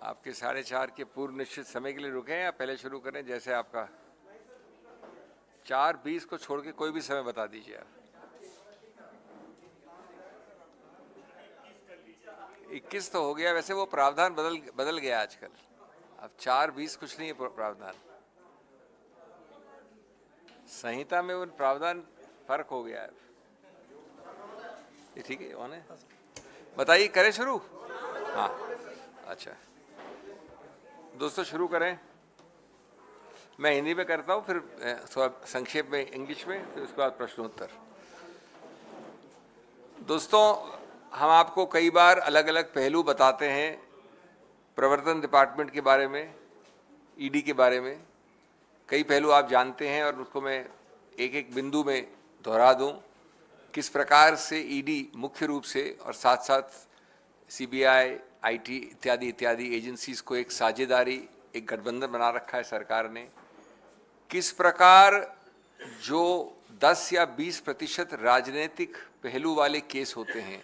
आपके 4:30 के पूर्व निश्चित समय के लिए रुके हैं या पहले शुरू करें? जैसे आपका 4:20 को छोड़ के कोई भी समय बता दीजिए आप। 21 तो हो गया, वैसे वो प्रावधान बदल गया आजकल। अब 4:20 कुछ नहीं है प्रावधान, संहिता में वो प्रावधान फर्क हो गया है। ये ठीक है, कौन है? बताइए, करें शुरू? हाँ, अच्छा दोस्तों शुरू करें। मैं हिंदी में करता हूँ, फिर थोड़ा संक्षेप में इंग्लिश में, फिर उसके बाद प्रश्नोत्तर। दोस्तों, हम आपको कई बार अलग अलग पहलू बताते हैं प्रवर्तन डिपार्टमेंट के बारे में, ईडी के बारे में। कई पहलू आप जानते हैं और उसको मैं एक एक बिंदु में दोहरा दूं। किस प्रकार से ईडी मुख्य रूप से और साथ साथ सीबीआई, आईटी इत्यादि एजेंसीज को एक साझेदारी, एक गठबंधन बना रखा है सरकार ने। किस प्रकार जो 10 या 20% राजनीतिक पहलू वाले केस होते हैं,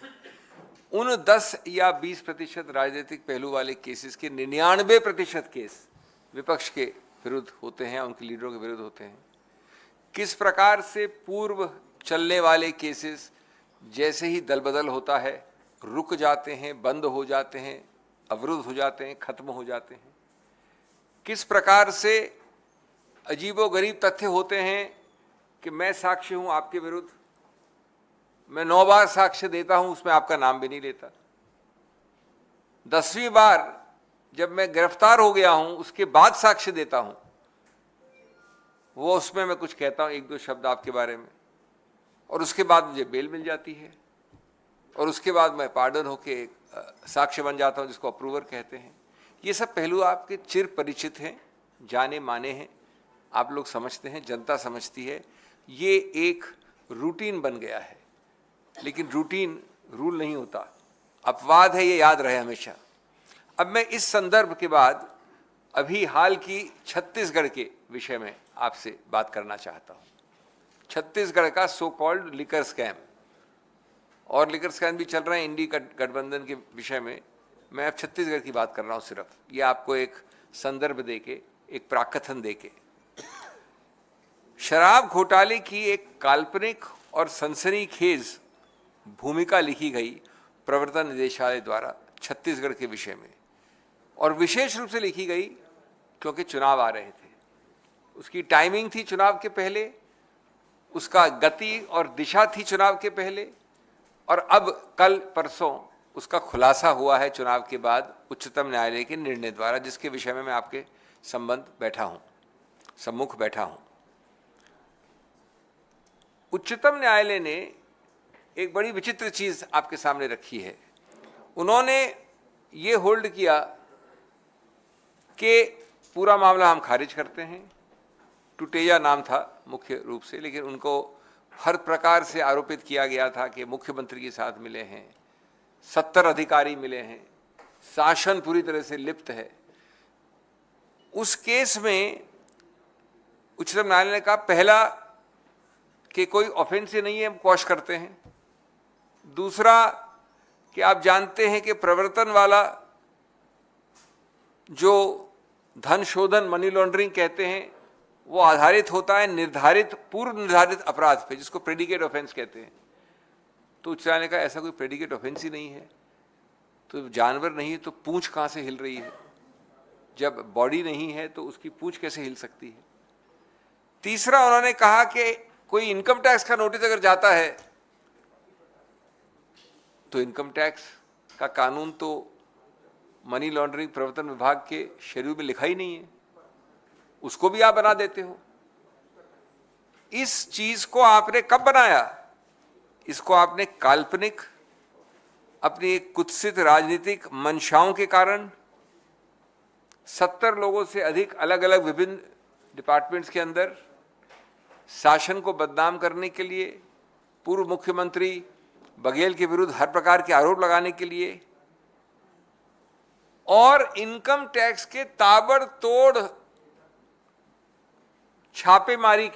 उन 10 या 20% राजनीतिक पहलू वाले केसेस के 99% केस विपक्ष के विरुद्ध होते हैं, उनके लीडरों के विरुद्ध होते हैं। किस प्रकार से पूर्व चलने वाले केसेस जैसे ही दल बदल होता है रुक जाते हैं, बंद हो जाते हैं, अवरुद्ध हो जाते हैं, खत्म हो जाते हैं। किस प्रकार से अजीबोगरीब तथ्य होते हैं कि मैं साक्ष्य हूं आपके विरुद्ध, मैं 9 बार साक्ष्य देता हूं, उसमें आपका नाम भी नहीं लेता। 10वीं बार जब मैं गिरफ्तार हो गया हूं, उसके बाद साक्ष्य देता हूं, वो उसमें मैं कुछ कहता हूं, 1-2 शब्द आपके बारे में, और उसके बाद मुझे बेल मिल जाती है, और उसके बाद मैं पार्डन होके साक्ष्य बन जाता हूं, जिसको अप्रूवर कहते हैं। ये सब पहलू आपके चिर परिचित हैं, जाने माने हैं, आप लोग समझते हैं, जनता समझती है। ये एक रूटीन बन गया है, लेकिन रूटीन रूल नहीं होता, अपवाद है, ये याद रहे हमेशा। अब मैं इस संदर्भ के बाद अभी हाल की छत्तीसगढ़ के विषय में आपसे बात करना चाहता हूं। छत्तीसगढ़ का सो कॉल्ड लिकर स्कैम, और लिकर स्कैम भी चल रहे हैं इंडी गठबंधन के विषय में। मैं अब छत्तीसगढ़ की बात कर रहा हूं सिर्फ, ये आपको एक संदर्भ देके, एक प्राकथन देके। शराब घोटाले की एक काल्पनिक और सनसनीखेज भूमिका लिखी गई प्रवर्तन निदेशालय द्वारा छत्तीसगढ़ के विषय में, और विशेष रूप से लिखी गई क्योंकि चुनाव आ रहे थे। उसकी टाइमिंग थी चुनाव के पहले, उसका गति और दिशा थी चुनाव के पहले, और अब कल परसों उसका खुलासा हुआ है चुनाव के बाद उच्चतम न्यायालय के निर्णय द्वारा, जिसके विषय में मैं आपके सम्मुख बैठा हूं। उच्चतम न्यायालय ने एक बड़ी विचित्र चीज आपके सामने रखी है। उन्होंने ये होल्ड किया कि पूरा मामला हम खारिज करते हैं। टुटेजा नाम था मुख्य रूप से, लेकिन उनको हर प्रकार से आरोपित किया गया था कि मुख्यमंत्री के साथ मिले हैं, 70 अधिकारी मिले हैं, शासन पूरी तरह से लिप्त है। उस केस में उच्चतम न्यायालय ने कहा, पहला कि कोई ऑफेंस ही नहीं है, हम क्वॉश करते हैं। दूसरा कि आप जानते हैं कि प्रवर्तन वाला जो धन शोधन, मनी लॉन्ड्रिंग कहते हैं, वो आधारित होता है पूर्व निर्धारित अपराध पे, जिसको प्रेडिकेट ऑफेंस कहते हैं। तो उच्च न्यायालय का ऐसा कोई प्रेडिकेट ऑफेंस ही नहीं है, तो जानवर नहीं है तो पूंछ कहां से हिल रही है? जब बॉडी नहीं है तो उसकी पूंछ कैसे हिल सकती है? तीसरा, उन्होंने कहा कि कोई इनकम टैक्स का नोटिस अगर जाता है तो इनकम टैक्स का कानून तो मनी लॉन्ड्रिंग प्रवर्तन विभाग के शेड्यूल में लिखा ही नहीं है, उसको भी आप बना देते हो। इस चीज को आपने कब बनाया? इसको आपने काल्पनिक, अपनी एक कुत्सित राजनीतिक मंशाओं के कारण 70 लोगों से अधिक अलग अलग विभिन्न डिपार्टमेंट्स के अंदर शासन को बदनाम करने के लिए, पूर्व मुख्यमंत्री बघेल के विरुद्ध हर प्रकार के आरोप लगाने के लिए, और इनकम टैक्स के ताबड़तोड़ छापेमारी